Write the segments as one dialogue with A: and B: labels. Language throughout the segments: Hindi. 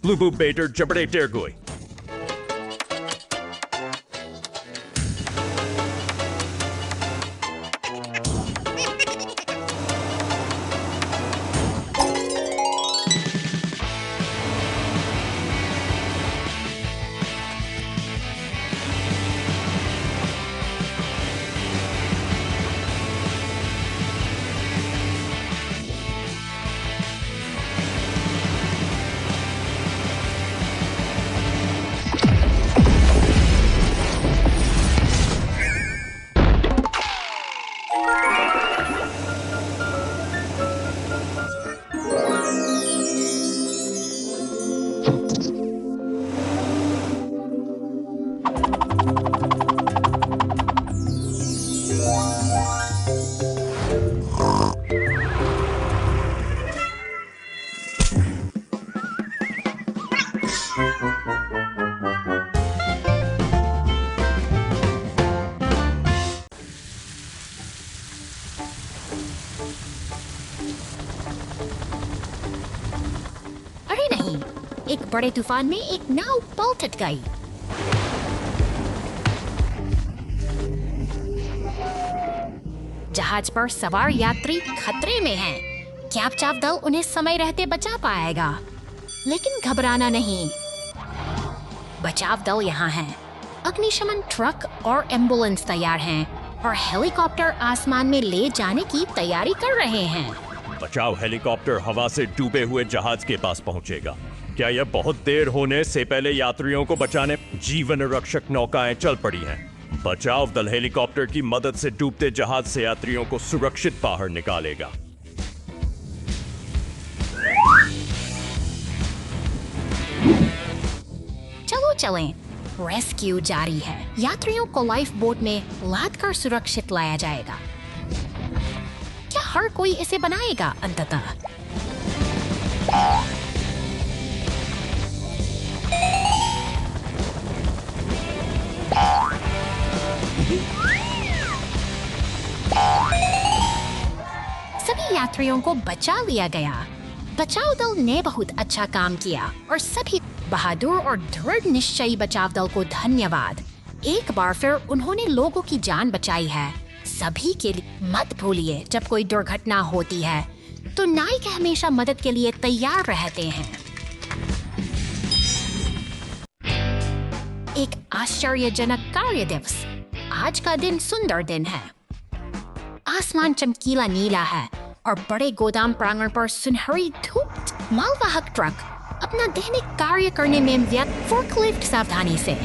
A: Blubu Bader Jabade Dergui.
B: अरे नहीं, एक बड़े तूफान में एक नाव पलट गई। जहाज पर सवार यात्री खतरे में हैं। क्या बचाव दल उन्हें समय रहते बचा पाएगा? लेकिन घबराना नहीं, बचाव दल यहाँ हैं। अग्निशमन ट्रक और एम्बुलेंस तैयार हैं और हेलीकॉप्टर आसमान में ले जाने की तैयारी कर रहे हैं।
A: बचाव हेलीकॉप्टर हवा से डूबे हुए जहाज के पास पहुंचेगा। क्या यह बहुत देर होने से पहले यात्रियों को बचाने जीवन रक्षक नौकाएं चल पड़ी हैं। बचाव दल हेलीकॉप्टर की मदद से डूबते जहाज से यात्रियों को सुरक्षित बाहर निकालेगा।
B: चलो चलें, रेस्क्यू जारी है। यात्रियों को लाइफ बोट में लादकर सुरक्षित लाया जाएगा। क्या हर कोई इसे बनाएगा अंततः? सभी यात्रियों को बचा लिया गया। बचाव दल ने बहुत अच्छा काम किया और सभी बहादुर और दृढ़ निश्चयी बचाव दल को धन्यवाद। एक बार फिर उन्होंने लोगों की जान बचाई है। सभी के लिए मत भूलिए, जब कोई दुर्घटना होती है तो नायक हमेशा मदद के लिए तैयार रहते हैं। एक आश्चर्यजनक कार्य दिवस। आज का दिन सुंदर दिन है। आसमान चमकीला नीला है और बड़े गोदाम प्रांगण पर सुनहरी धूप। मालवाहक ट्रक अपना दैनिक कार्य करने में व्यस्त। फोर्कलिफ्ट सावधानी से।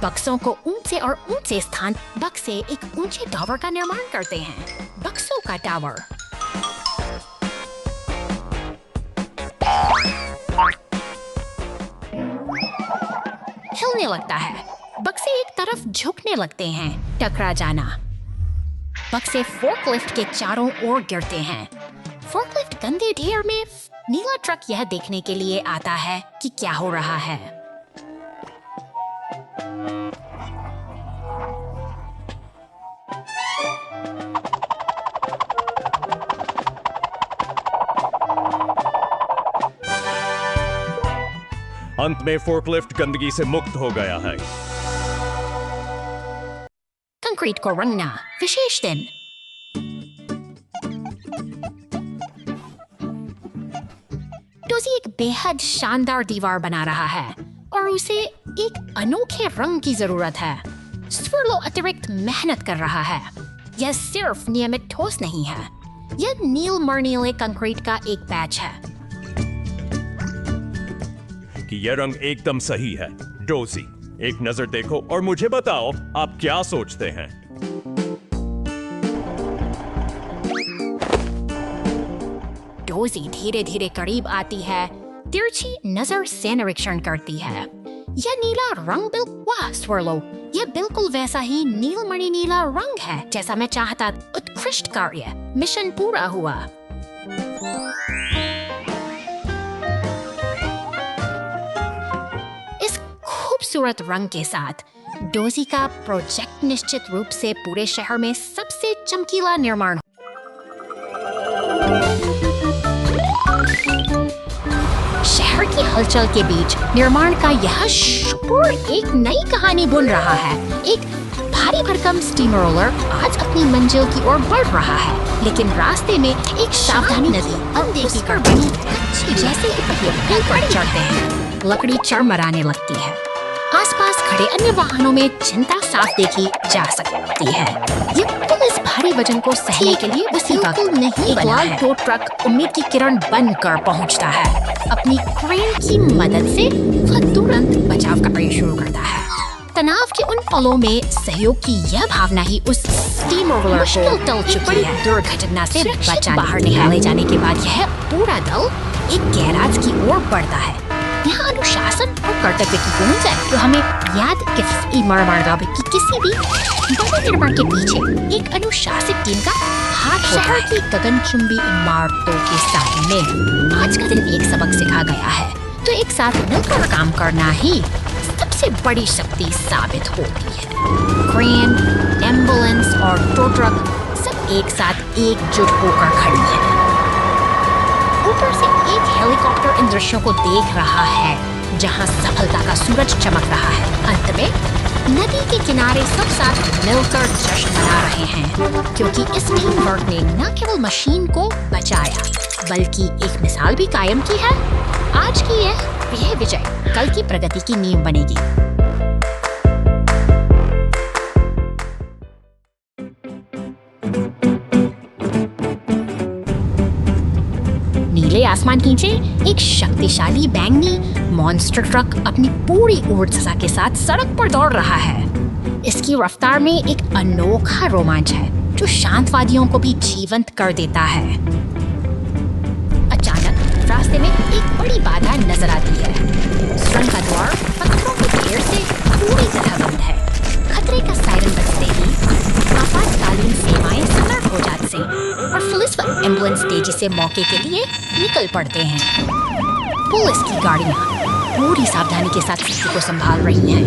B: बक्सों को ऊंचे और ऊंचे स्थान बक्से एक ऊंचे टावर का निर्माण करते हैं। बक्सों का टावर हिलने लगता है। बक्से एक तरफ झुकने लगते हैं। टकरा जाना। बक्से फोर्कलिफ्ट के चारों ओर गिरते हैं। फोर्कलिफ्ट गंदे ढेर में। नीला ट्रक यह देखने के लिए आता है कि क्या हो रहा है।
A: अंत में फोर्कलिफ्ट गंदगी से मुक्त हो गया है।
B: कंक्रीट को रंगना विशेष दिन। डोजी एक बेहद शानदार दीवार बना रहा है और उसे एक अनोखे रंग की जरूरत है। स्वर्लो अतिरिक्त मेहनत कर रहा है। यह सिर्फ नियमित ठोस नहीं है, यह नील मर्नीले कंक्रीट का एक बैच है।
A: कि यह रंग एकदम सही है। डोजी, एक नजर देखो और मुझे बताओ आप क्या सोचते हैं।
B: डोजी धीरे धीरे करीब आती है, तिरछी नजर से निरीक्षण करती है। यह नीला रंग वाह स्वर्लो, यह बिल्कुल वैसा ही नीलमणि नीला रंग है जैसा मैं चाहता। उत्कृष्ट कार्य, मिशन पूरा हुआ। इस खूबसूरत रंग के साथ डोजी का प्रोजेक्ट निश्चित रूप से पूरे शहर में सबसे चमकीला निर्माण शहर की हलचल के बीच निर्माण का यह शोर एक नई कहानी बुन रहा है। एक भारी भरकम स्टीम रोलर आज अपनी मंजिल की ओर बढ़ रहा है, लेकिन रास्ते में एक सावधानी नदी अनदेखी कर बनी है। जैसे ही पहिए पुल पर चढ़ते हैं, लकड़ी चरमराने लगती है। आसपास खड़े अन्य वाहनों में चिंता साफ देखी जा सकती है। ये पुल इस भारी वजन को सहने के लिए उसी वक्त नहीं बना है। टो ट्रक उम्मीद की किरण बनकर पहुंचता है। अपनी क्रेन की मदद से वह तुरंत बचाव का प्रयास शुरू करता है। तनाव के उन पलों में सहयोग की यह भावना ही उस स्टीम रोलर को टल चुकी है। दुर्घटना से बचा बाहर निकाले जाने के बाद यह पूरा दल एक गैराज की ओर बढ़ता है। यहाँ अनुशासन और कर्तव्य की गूंज है, तो हमें याद कि किसी भी बड़े निर्माण के पीछे एक अनुशासित टीम का हाथ शहर की गगनचुंबी इमारतों के सामने आज का दिन भी एक सबक सिखा गया है। तो एक साथ मिलकर काम करना ही सबसे बड़ी शक्ति साबित होती है। क्रेन, एम्बुलेंस और टो ट्रक सब एक साथ एकजुट होकर खड़ी है। ऊपर से एक हेलीकॉप्टर इन दृश्यों को देख रहा है, जहां सफलता का सूरज चमक रहा है। अंत में नदी के किनारे सब साथ मिलकर जश्न मना रहे हैं, क्योंकि इस टीम वर्क ने न केवल मशीन को बचाया, बल्कि एक मिसाल भी कायम की है। आज की यह विजय कल की प्रगति की नींव बनेगी। नीले आसमान के नीचे एक शक्तिशाली बैंगनी मॉन्स्टर ट्रक अपनी पूरी ऊर्जा के साथ सड़क पर दौड़ रहा है। इसकी रफ्तार में एक अनोखा रोमांच है, जो शांत वादियों को भी जीवंत कर देता है। अचानक रास्ते में एक बड़ी बाधा नजर आती है। सुरंग का द्वार पत्थरों के ढेर से पूरी तरह बंद है। खतरे का सायरन बजते ही आपातकालीन सेवाएं सतर्क हो जाती और पुलिस व एम्बुलेंस तेजी से मौके के लिए निकल पड़ते हैं। पुलिस की गाड़ियां पूरी सावधानी के साथ स्थिति को संभाल रही हैं।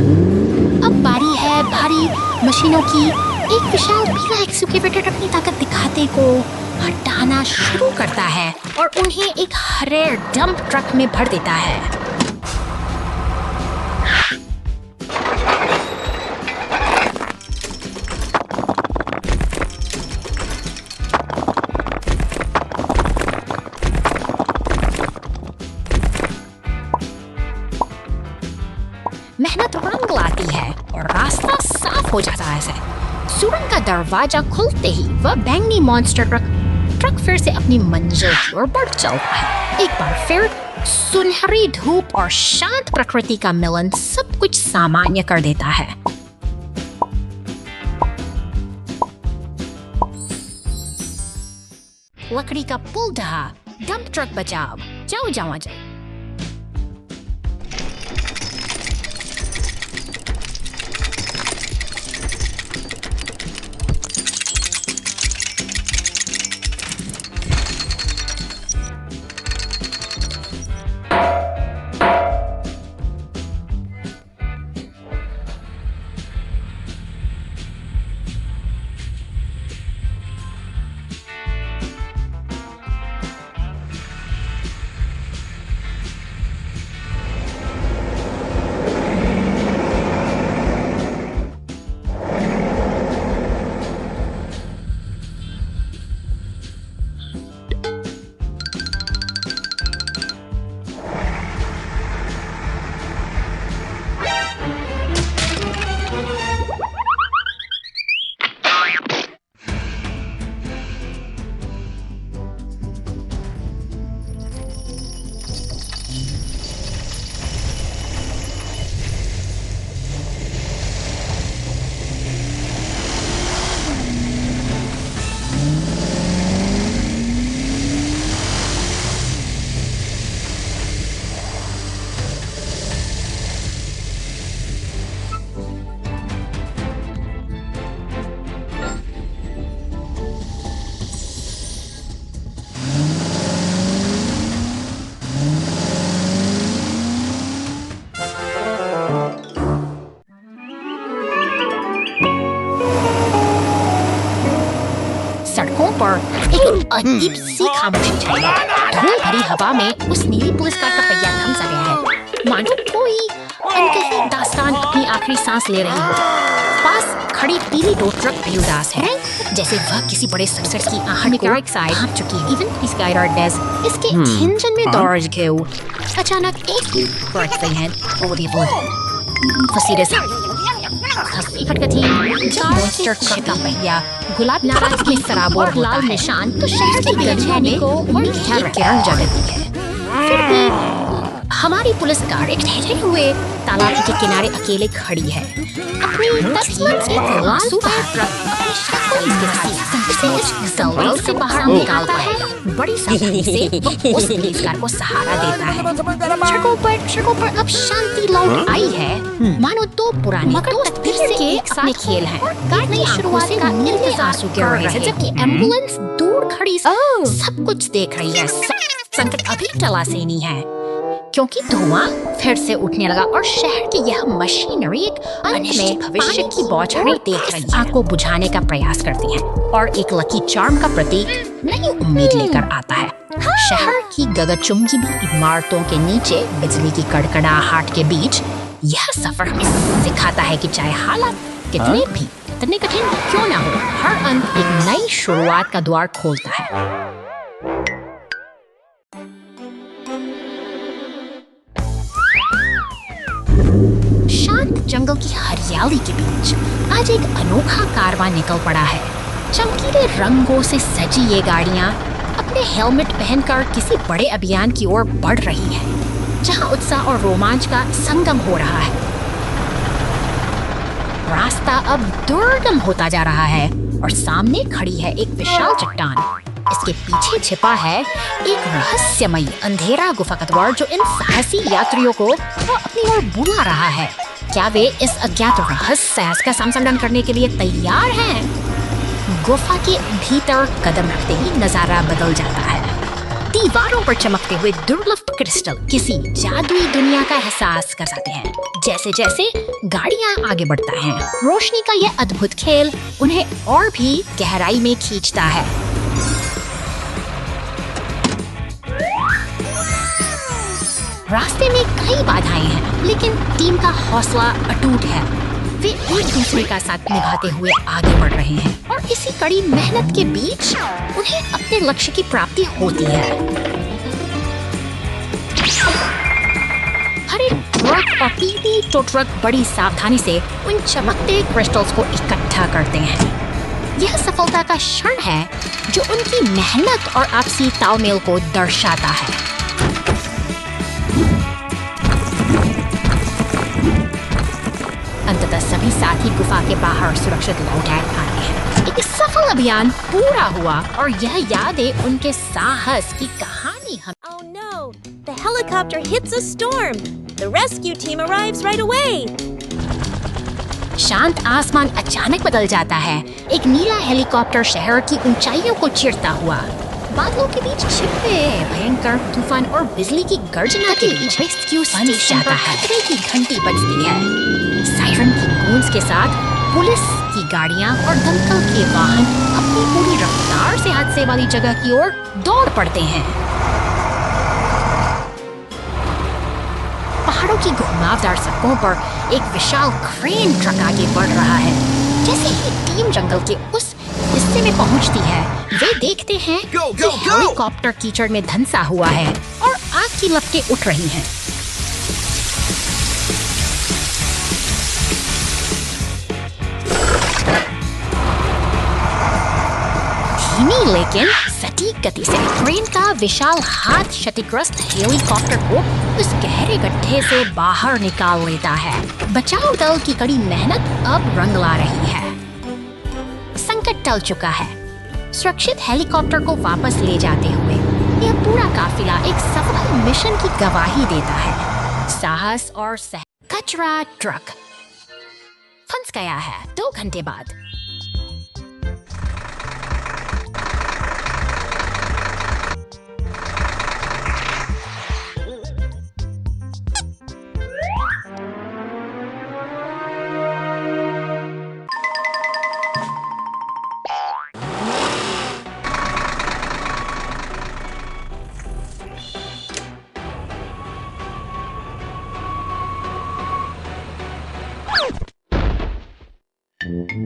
B: अब बारी है भारी मशीनों की। एक विशाल पीला एक्सकैवेटर अपनी ताकत दिखाते को हटाना शुरू करता है और उन्हें एक हरे डंप ट्रक में भर देता है। मेहनत रंग लाती है और रास्ता साफ हो जाता है। सुरंग का दरवाजा खुलते ही वह बैंगनी मॉन्स्टर ट्रक फिर से अपनी मंजिल की ओर बढ़ चलता है। एक बार फिर सुनहरी धूप और शांत प्रकृति का मिलन सब कुछ सामान्य कर देता है। लकड़ी का पुल ढहा, डंप ट्रक बचाव, जाओ जाओ जाओ। पर एक अजीब सी खामोशी छाई है। धूल भरी हवा में उस नीली पुलिस कार का पहिया थम सा गया है, मानो कोई अनकही दास्तान अपनी आखिरी सांस ले रही हो। पास खड़ी पीली टो ट्रक भी उदास है, जैसे वह किसी बड़े सक्सेस की आहट को भाप चुकी है। Even this guy are dead. इसके इंजन में दौड़ गए। अचानक एक ब्रेक है और ये वो फसीरे से हंसी फटकती मॉन्स्टर ट्रक का पहिया गुलाब नारंगी में सराबोर लाल निशान तो शहर की गलियों को और किरण जगती है। फिर भी हमारी पुलिस कार एक ठहरे हुए तालाब के किनारे अकेले खड़ी है। अपनी तस्वीर एक लाल ट्रक अपनी शक्ल से बाहर निकालता है। बड़ी सावधानी से वो उस पुलिस कार को सहारा देता है। सड़कों पर अब शांति लौट आई है, मानो दो पुराने दोस्त फिर से एक साथ खेल हैं। कार नई शुरुआत का इंतजार कर रहे हैं, जबकि एम्बुलेंस दूर खड़ी सब कुछ देख रही है। संकट अभी टला से नहीं है, क्योंकि धुआं फिर से उठने लगा और शहर की यह मशीनरी एक अनिश्चित भविष्य की बौछारें देख रही है। आग को बुझाने का प्रयास करती है और एक लकी चार्म का प्रतीक नई उम्मीद लेकर आता है। शहर की गगनचुंबी इमारतों के नीचे बिजली की कड़कड़ाहट के बीच यह सफर हमें सिखाता है कि चाहे हालात कितने कठिन क्यों ना हो, हर अंत एक नई शुरुआत का द्वार खोलता है। शांत जंगल की हरियाली के बीच आज एक अनोखा कारवां निकल पड़ा है। चमकीले रंगों से सजी ये गाड़ियां अपने हेलमेट पहनकर किसी बड़े अभियान की ओर बढ़ रही हैं, जहां उत्साह और रोमांच का संगम हो रहा है। रास्ता अब दुर्गम होता जा रहा है और सामने खड़ी है एक विशाल चट्टान। इसके पीछे छिपा है एक रहस्यमयी अंधेरा गुफा का द्वार जो इन साहसी यात्रियों को अपनी ओर बुला रहा है। क्या वे इस अज्ञात रहस्य का संचालन करने के लिए तैयार हैं? गुफा के भीतर कदम रखते ही नजारा बदल जाता है। दीवारों पर चमकते हुए दुर्लभ क्रिस्टल किसी जादुई दुनिया का एहसास कराते हैं। जैसे जैसे गाड़ियां आगे बढ़ता है, रोशनी का यह अद्भुत खेल उन्हें और भी गहराई में खींचता है। रास्ते में कई बाधाएं हैं, लेकिन टीम का हौसला अटूट है। वे एक दूसरे का साथ निभाते हुए आगे बढ़ रहे हैं और इसी कड़ी मेहनत के बीच उन्हें अपने लक्ष्य की प्राप्ति होती है। हर एक ट्रक और पीली टो ट्रक बड़ी सावधानी से उन चमकते क्रिस्टल्स को इकट्ठा करते हैं। यह सफलता का क्षण है जो उनकी मेहनत और आपसी तालमेल को दर्शाता है। अंततः सभी साथी गुफा के बाहर सुरक्षित लौट आए हैं। एक सफल अभियान पूरा हुआ और यह यादें उनके साहस की कहानी हम।
C: Oh no! The helicopter hits a storm. The rescue team arrives right away.
B: शांत आसमान अचानक बदल जाता है। एक नीला हेलीकॉप्टर शहर की ऊंचाइयों को चीरता हुआ बादलों के बीच छिपे भयंकर तूफान और बिजली की गर्जना के बीच रेस्क्यू स्टेशन पर खतरे की घंटी बजती है। सायरन की गूंज के साथ पुलिस की गाड़ियां और दमकल के वाहन अपनी पूरी रफ्तार से हादसे वाली जगह की ओर दौड़ पड़ते हैं। पहाड़ों की घुमावदार सड़कों पर एक विशाल क्रेन ट्रक आगे बढ़ रहा है। जैसे ही टीम जंगल के उस हिस्से में पहुंचती है, वे देखते हैं कि हेलीकॉप्टर कीचड़ में धंसा हुआ है और आग की लपटें उठ रही हैं। धीमी लेकिन सटीक गति से क्रेन का विशाल हाथ क्षतिग्रस्त हेलीकॉप्टर को उस गहरे गड्ढे से बाहर निकाल लेता है। बचाव दल की कड़ी मेहनत अब रंग ला रही है। संकट टल चुका है। सुरक्षित हेलीकॉप्टर को वापस ले जाते हुए यह पूरा काफिला एक सफल मिशन की गवाही देता है। साहस और कचरा ट्रक फंस गया है। 2 घंटे बाद The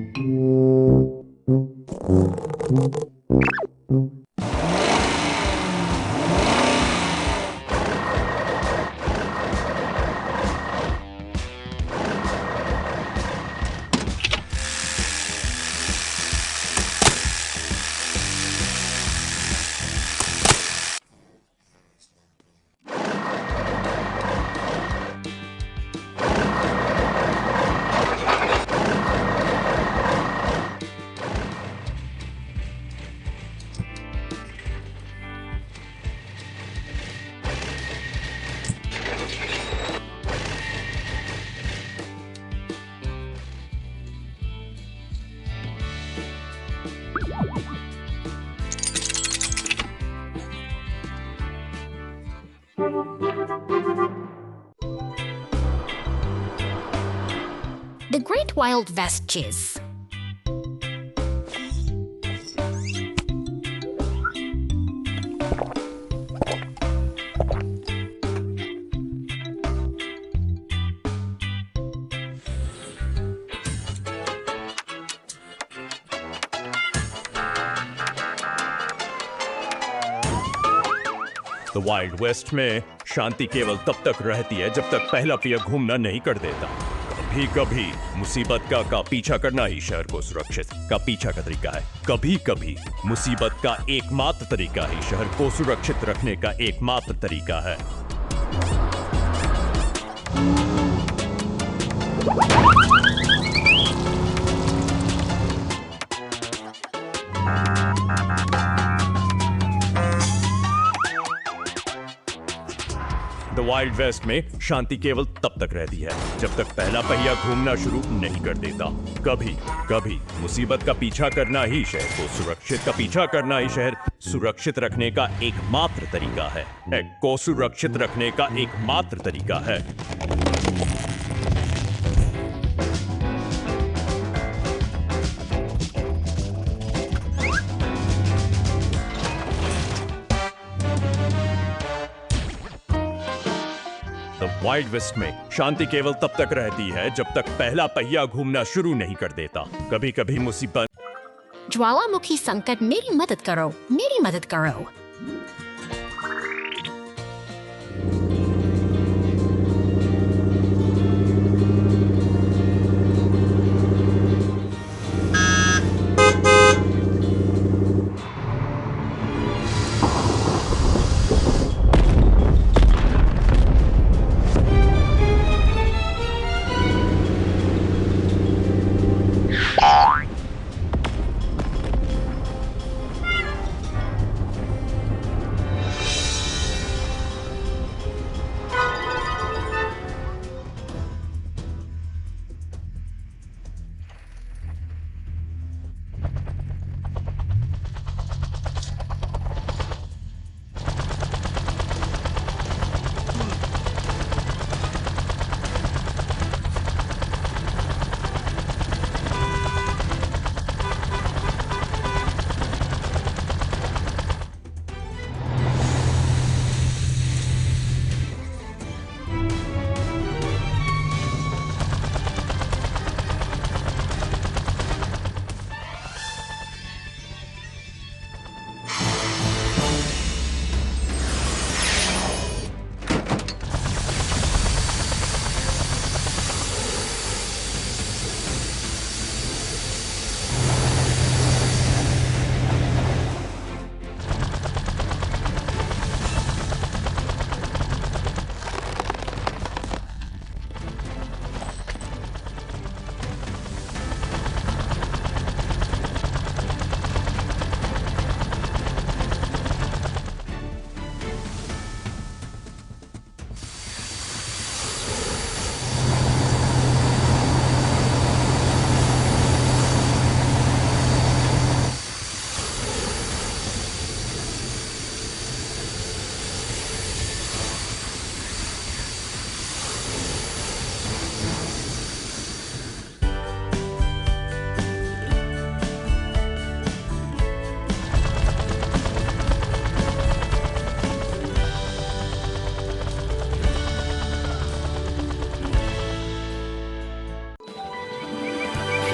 B: Great Wild West Chase.
A: The Wild West में शांति केवल तब तक रहती है जब तक पहला पहिया घूमना नहीं कर देता। कभी कभी मुसीबत का पीछा करना ही शहर को सुरक्षित का पीछा का तरीका है। कभी कभी मुसीबत का एकमात्र तरीका ही शहर को सुरक्षित रखने का एकमात्र तरीका है। द वाइल्ड वेस्ट में शांति केवल तब तक रहती है जब तक पहला पहिया घूमना शुरू नहीं कर देता। कभी कभी मुसीबत का पीछा करना ही शहर को सुरक्षित का पीछा करना ही शहर सुरक्षित रखने का एकमात्र तरीका है। को सुरक्षित रखने का एकमात्र तरीका है। वाइल्ड वेस्ट में शांति केवल तब तक रहती है जब तक पहला पहिया घूमना शुरू नहीं कर देता। कभी कभी मुसीबत
B: ज्वालामुखी संकट, मेरी मदद करो, मेरी मदद करो।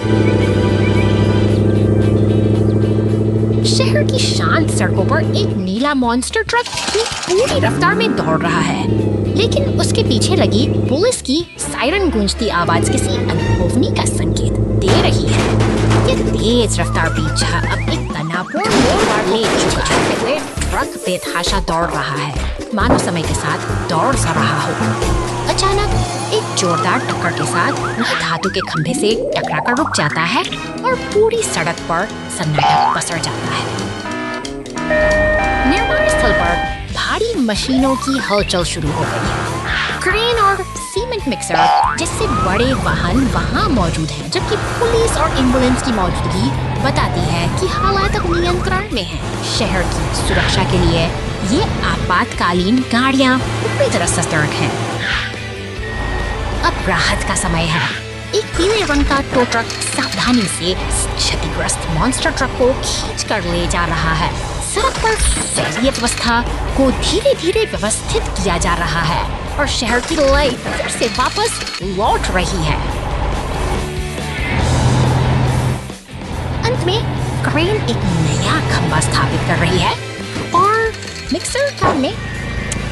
D: you
B: शहर की शांत सड़कों पर एक नीला मॉन्स्टर ट्रक पूरी रफ्तार में दौड़ रहा है, लेकिन उसके पीछे लगी पुलिस की सायरन गूंजती आवाज किसी अनहोनी का संकेत दे रही है। ये तेज रफ्तार पीछा अब एक तनावपूर्ण मोड़ ले चुका है। ट्रक बेतहाशा दौड़ रहा है, मानो समय के साथ दौड़ सा रहा हो। अचानक एक जोरदार टक्कर के साथ वह धातु के खंभे से टकराकर रुक जाता है और पूरी सड़क पर सन्नाटा पसर जाता है। निर्माण स्थल पर भारी मशीनों की हलचल शुरू हो गई है। क्रेन और सीमेंट मिक्सर जैसे बड़े वाहन वहाँ मौजूद हैं, जबकि पुलिस और एम्बुलेंस की मौजूदगी बताती है कि हालात अब नियंत्रण में हैं। शहर की सुरक्षा के लिए ये आपातकालीन गाड़ियाँ पूरी तरह सतर्क हैं। अब राहत का समय है। एक पीले रंग का टो ट्रक सावधानी से क्षतिग्रस्त मॉन्स्टर ट्रक को खींचकर ले जा रहा है। सड़क पर फैली व्यवस्था को धीरे धीरे व्यवस्थित किया जा रहा है और शहर की लाइफ फिर से वापस लौट रही है। अंत में क्रेन एक नया खंभा स्थापित कर रही है और मिक्सर काम में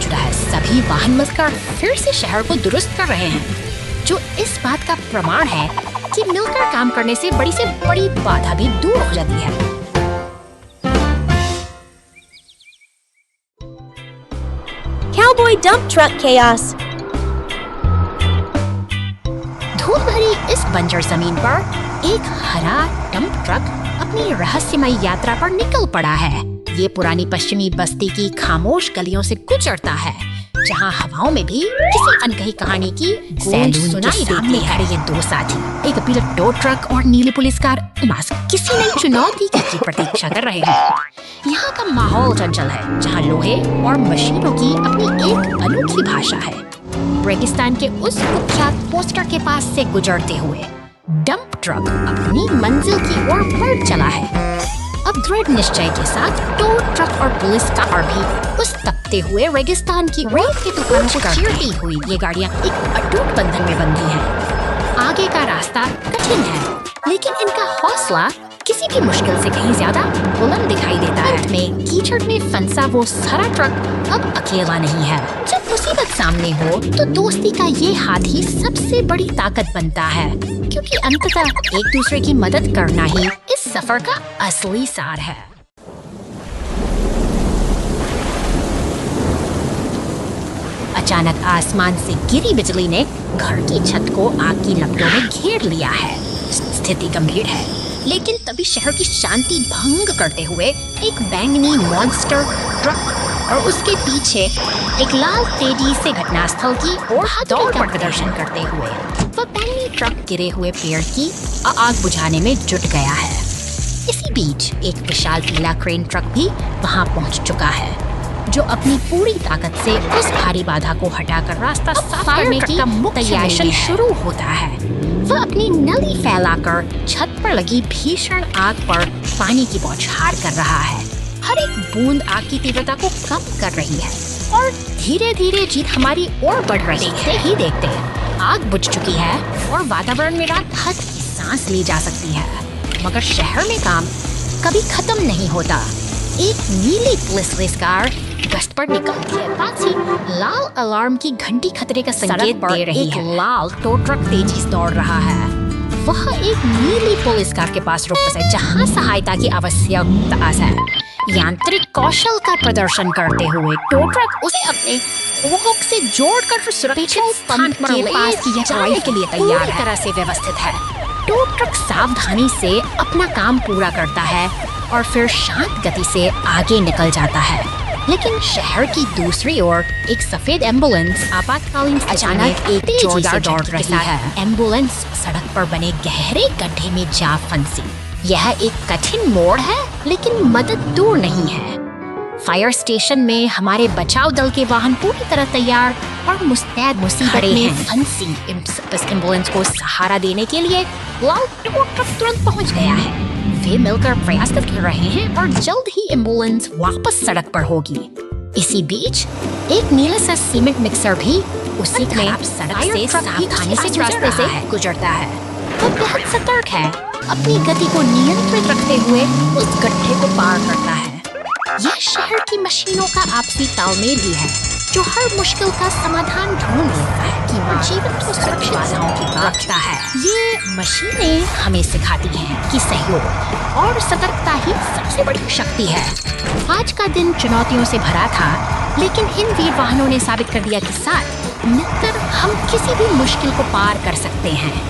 B: जुड़ा है। सभी वाहन मिलकर फिर से शहर को दुरुस्त कर रहे हैं, जो इस बात का प्रमाण है कि मिलकर काम करने से बड़ी बाधा भी दूर हो जाती है।
C: Cowboy dump truck chaos.
B: धूल भरी इस बंजर जमीन पर एक हरा डंप ट्रक अपनी रहस्यमयी यात्रा पर निकल पड़ा है। ये पुरानी पश्चिमी बस्ती की खामोश गलियों से गुजरता है, जहाँ हवाओं में भी किसी अनकही कहानी की गूंज सुनाई देती है। ये दो साथी, एक पीला टो ट्रक और नीली पुलिस कार, किसी नई चुनौती की प्रतीक्षा कर रहे हैं। यहाँ का माहौल चंचल है, जहाँ लोहे और मशीनों की अपनी एक अनोखी भाषा है। रेगिस्तान के उस कुख्यात पोस्टर के पास से गुजरते हुए डंप ट्रक अपनी मंजिल की ओर बढ़ चला है। अब दृढ़ निश्चय के साथ टो ट्रक और पुलिस कार भी उस तपते हुए रेगिस्तान की रेत के तूफानों को चीरती हुई ये गाड़ियाँ एक अटूट बंधन में बंधी हैं। आगे का रास्ता कठिन है, लेकिन इनका हौसला किसी भी मुश्किल से कहीं ज्यादा बुलंद दिखाई देता है। में कीचड़ में फंसा वो सारा ट्रक अब अकेला नहीं है। जब मुसीबत सामने हो तो दोस्ती का ये हाथ ही सबसे बड़ी ताकत बनता है, क्योंकि अंततः एक दूसरे की मदद करना ही इस सफर का असली सार है। अचानक आसमान से गिरी बिजली ने घर की छत को आग की लपटों में घेर लिया है। स्थिति गंभीर है, लेकिन तभी शहर की शांति भंग करते हुए एक बैंगनी मॉन्स्टर ट्रक और उसके पीछे एक लाल तेजी से घटनास्थल की ओर दौड़ का प्रदर्शन करते हुए वह बैंगनी ट्रक गिरे हुए पेड़ की आग बुझाने में जुट गया है। इसी बीच एक विशाल पीला क्रेन ट्रक भी वहां पहुंच चुका है, जो अपनी पूरी ताकत से उस भारी बाधा को हटाकर रास्ता साफ करने की तैयारी शुरू होता है। वह अपनी नली फैलाकर छत पर लगी भीषण आग पर पानी की बौछार कर रहा है। हर एक बूंद आग की तीव्रता को कम कर रही है और धीरे धीरे जीत हमारी ओर बढ़ रही है। ही देखते आग बुझ चुकी है और वातावरण में राहत की सांस ली जा सकती है। मगर शहर में काम कभी खत्म नहीं होता। एक नीली पुलिस कार गश्त पर निकलती है, पास ही लाल अलार्म की घंटी खतरे का संकेत दे रही है। लाल टो ट्रक तेजी से दौड़ रहा है। वह एक नीली पुलिस कार के पास रुकता है, जहां सहायता की आवश्यकता है। यांत्रिक कौशल का प्रदर्शन करते हुए टो ट्रक उसे अपने हुक से जोड़कर सुरक्षित स्थान के पास की जाने के लिए तैयार है। तरह से व्यवस्थित है। टो ट्रक सावधानी से अपना काम पूरा करता है और फिर शांत गति से आगे निकल जाता है। लेकिन शहर की दूसरी ओर एक सफेद एम्बुलेंस आपातकालीन अचानक एक जोरदार दौड़ रही है। एम्बुलेंस सड़क पर बने गहरे गड्ढे में जा फंसी। यह एक कठिन मोड़ है, लेकिन मदद दूर नहीं है। फायर स्टेशन में हमारे बचाव दल के वाहन पूरी तरह तैयार और मुस्तैद मुसीबत में फंसी इस एम्बुलेंस को सहारा देने के लिए लाल टो ट्रक तुरंत पहुंच गया है। वे मिलकर प्रयास कर रहे हैं और जल्द ही एम्बुलेंस वापस सड़क पर होगी। इसी बीच एक नीला सा सीमेंट मिक्सर भी उसी खराब सड़क से सावधानी से रास्ते से गुजरता है। वह बेहद सतर्क है, अपनी गति को नियंत्रित रखते हुए उस गड्ढे को पार करता है। यह शहर की मशीनों का आपसी तालमेल ही है जो हर मुश्किल का समाधान ढूंढ लेता है कि जीवन को सुरक्षित बाधाओं की रखता है। ये मशीनें हमें सिखाती हैं कि सहयोग और सतर्कता ही सबसे बड़ी शक्ति है। आज का दिन चुनौतियों से भरा था, लेकिन इन वीर वाहनों ने साबित कर दिया कि साथ मिलकर हम किसी भी मुश्किल को पार कर सकते हैं।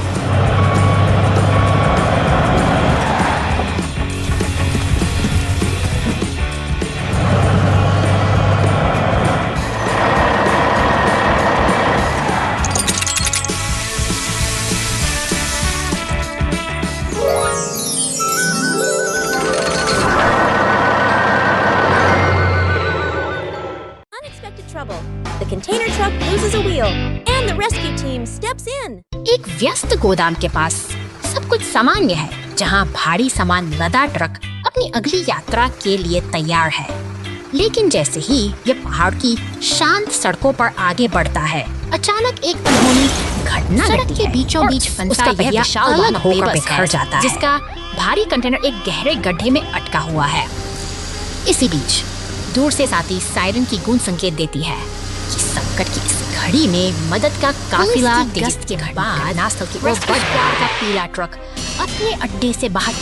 C: Trouble. The container truck loses a wheel, and the rescue team steps in.
B: एक व्यस्त गोदाम के पास सब कुछ सामान्य है, जहां भारी सामान लदा ट्रक अपनी अगली यात्रा के लिए तैयार है। लेकिन जैसे ही ये पहाड़ की शांत सड़कों पर आगे बढ़ता है, अचानक एक अनहोनी घटना घटती है। बीचों बीच फंसा यह विशाल वाहन होकर बिखर जाता है, जिसका भारी कंटेनर एक गहरे गड्ढे में अटका हुआ है। इसी बीच दूर से साथी सायरन की गूंज संकेत देती है कि संकट की इस घड़ी में मदद का काफिला गश्त के बाद घटनास्थल की ओर बढ़ रहा है। पीला ट्रक अपने अड्डे से बाहर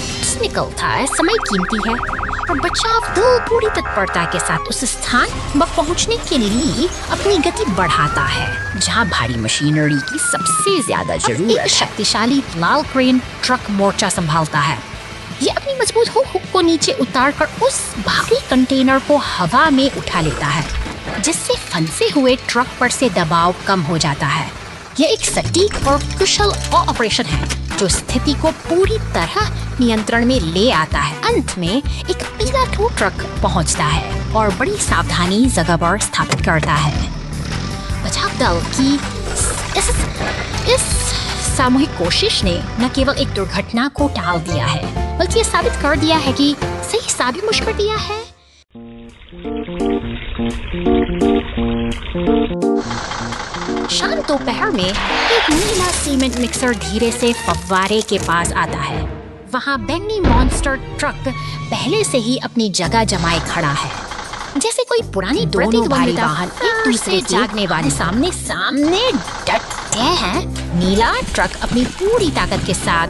B: निकलता है। समय कीमती है और बचाव दल पूरी तत्परता के साथ उस स्थान पर पहुंचने के लिए अपनी गति बढ़ाता है जहां भारी मशीनरी की सबसे ज्यादा जरूरत है। एक शक्तिशाली लाल क्रेन ट्रक मोर्चा संभालता है। ये अपनी मजबूत हुक को नीचे उतारकर उस भारी कंटेनर को हवा में उठा लेता है, जिससे फंसे हुए ट्रक पर से दबाव कम हो जाता है। यह एक सटीक और कुशल ऑपरेशन है जो स्थिति को पूरी तरह नियंत्रण में ले आता है। अंत में एक पीला टो ट्रक पहुंचता है और बड़ी सावधानी जगह पर स्थापित करता है। बचाव दल की इस सामूहिक कोशिश ने न केवल एक दुर्घटना को टाल दिया है, बल्कि ये साबित कर दिया है कि सही साबित मुश्किल कर दिया है। शाम दोपहर में एक नीला सीमेंट मिक्सर धीरे से फव्वारे के पास आता है। वहाँ बैंगनी मॉन्स्टर ट्रक पहले से ही अपनी जगह जमाए खड़ा है, जैसे कोई पुरानी दोनों भारी वाहन एक दूसरे जागने वाले सामने सामने डटे हैं। नीला ट्रक अपनी पूरी ताकत के साथ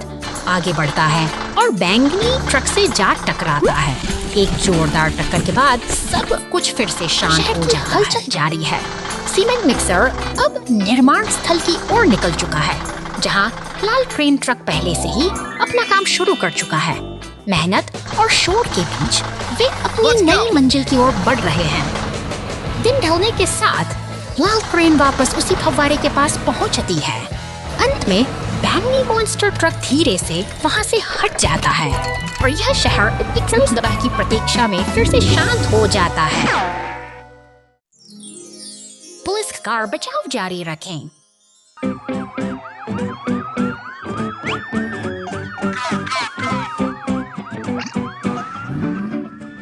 B: आगे बढ़ता है और बैंगनी ट्रक से जा टकराता है। एक जोरदार टक्कर के बाद सब कुछ फिर से शांत हो जाता है। हलचल जारी है। सीमेंट मिक्सर अब निर्माण स्थल की ओर निकल चुका है, जहां लाल क्रेन ट्रक पहले से ही अपना काम शुरू कर चुका है। मेहनत और शोर के बीच वे अपनी नई मंजिल की ओर बढ़ रहे हैं। दिन ढलने के साथ लाल क्रेन वापस उसी फव्वारे के पास पहुंचती है। अंत में बैंगनी मॉन्स्टर ट्रक धीरे से वहां से हट जाता है और यह शहर एक तरह की प्रतीक्षा में फिर से शांत हो जाता है। पुलिस कार बचाव जारी रखें।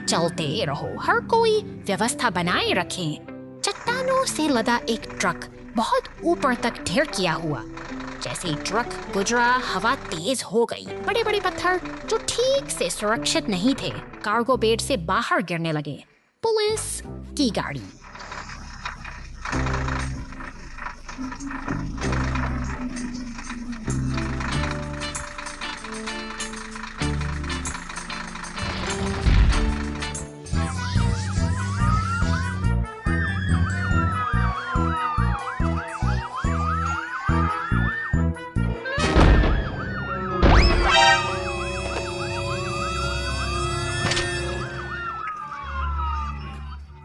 B: चलते रहो, हर कोई व्यवस्था बनाए रखें। चट्टानों से लदा एक ट्रक बहुत ऊपर तक ढेर किया हुआ। जैसे ही ट्रक गुजरा, हवा तेज हो गई। बड़े बड़े पत्थर जो ठीक से सुरक्षित नहीं थे कार्गो बेड से बाहर गिरने लगे। पुलिस की गाड़ी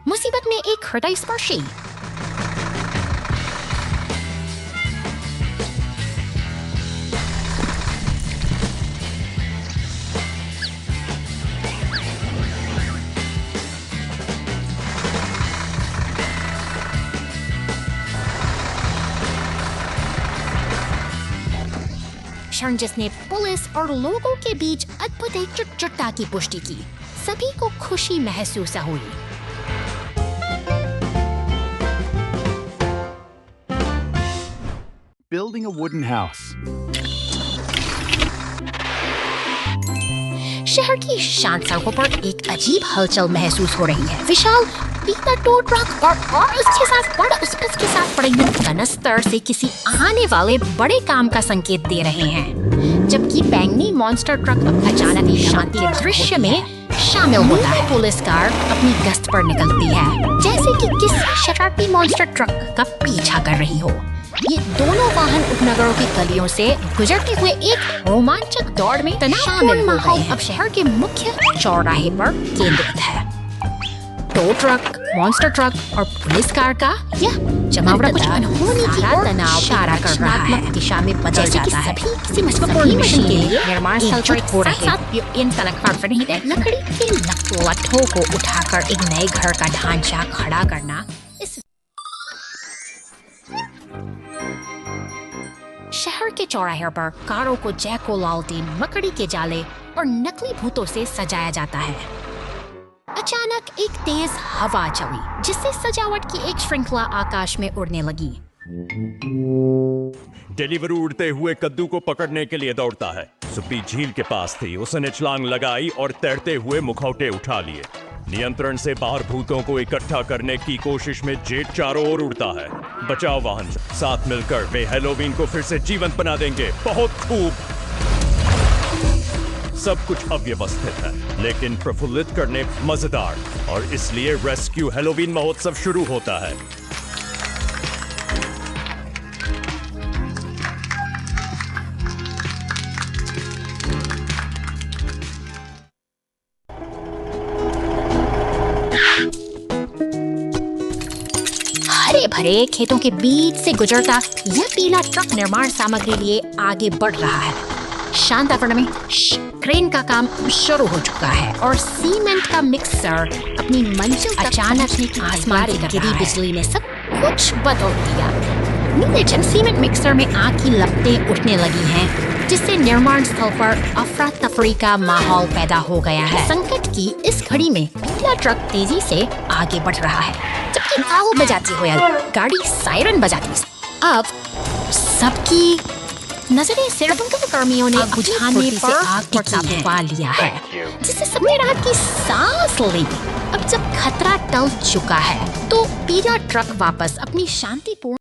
B: मुसीबत में एक हृदय स्पर्शी क्षण जिसने पुलिस और लोगों के बीच अद्भुत एकजुटता की पुष्टि की। सभी को खुशी महसूस हुई।
D: Building a wooden house.
B: शहर की शांत सड़कों पर एक अजीब हलचल महसूस हो रही है। विशाल पीला टो ट्रक और उसके साथ बड़ा के साथ बड़े कनस्तर से किसी आने वाले बड़े काम का संकेत दे रहे हैं, जबकि बैंगनी मॉन्स्टर ट्रक अचानक ही शांति के दृश्य में शामिल होता है। पुलिस कार अपनी गश्त पर निकलती है, जैसे कि किसी शरारती मॉन्स्टर ट्रक का पीछा कर रही हो। ये दोनों वाहन उपनगरों की गलियों से गुजरते हुए एक रोमांचक दौड़ में शामिल माहौल अब शहर के मुख्य चौराहे पर केंद्रित है। टो ट्रक, मॉन्स्टर ट्रक और पुलिस कार का यह जमावड़ा कुछ अनहोनी की ओर इशारा कर रहा है, दिशा में बदल जाता है। किसी महत्वपूर्ण मिशन के लिए निर्माण स्थल पर हो रहे इन लकड़ी के लट्ठों को उठाकर एक नए घर का ढांचा खड़ा करना इस शहर के चौराहे पर कारों को जैको लालटेन, मकड़ी के जाले और नकली भूतों से सजाया जाता है। अचानक एक तेज हवा चली, जिससे सजावट की एक श्रृंखला आकाश में उड़ने लगी।
A: डिलीवरी उड़ते हुए कद्दू को पकड़ने के लिए दौड़ता है। सुप्पी झील के पास थी, उसने छलांग लगाई और तैरते हुए मुखौटे उठा लिए। नियंत्रण से बाहर भूतों को इकट्ठा करने की कोशिश में जेट चारों ओर उड़ता है। बचाव वाहन साथ मिलकर वे हैलोवीन को फिर से जीवंत बना देंगे। बहुत खूब। सब कुछ अव्यवस्थित है, लेकिन प्रफुल्लित करने मजेदार, और इसलिए रेस्क्यू हैलोवीन महोत्सव शुरू होता है।
B: हरे भरे खेतों के बीच से गुजरता यह पीला ट्रक निर्माण सामग्री लिए आगे बढ़ रहा है। शांत वातावरण में क्रेन का काम शुरू हो चुका है और सीमेंट का मिक्सर अपनी मंजिल अचानक ही आसमान की गिरी बिजली ने सब कुछ बदल दिया। नीले सीमेंट मिक्सर में आग की लपटें उठने लगी हैं, जिससे निर्माण स्थल पर अफरा तफरी का माहौल पैदा हो गया है। संकट की इस घड़ी में पीला ट्रक तेजी से आगे बढ़ रहा है, जबकि आग बजाती हुई गाड़ी सायरन बजाती है। अब सबकी नजरें सिर्फ कर्मियों ने बुझाने पर आग पर काबू पा लिया है, जिससे सबने राहत की सांस ली। अब जब खतरा टल चुका है, तो पीला ट्रक वापस अपनी शांतिपूर्ण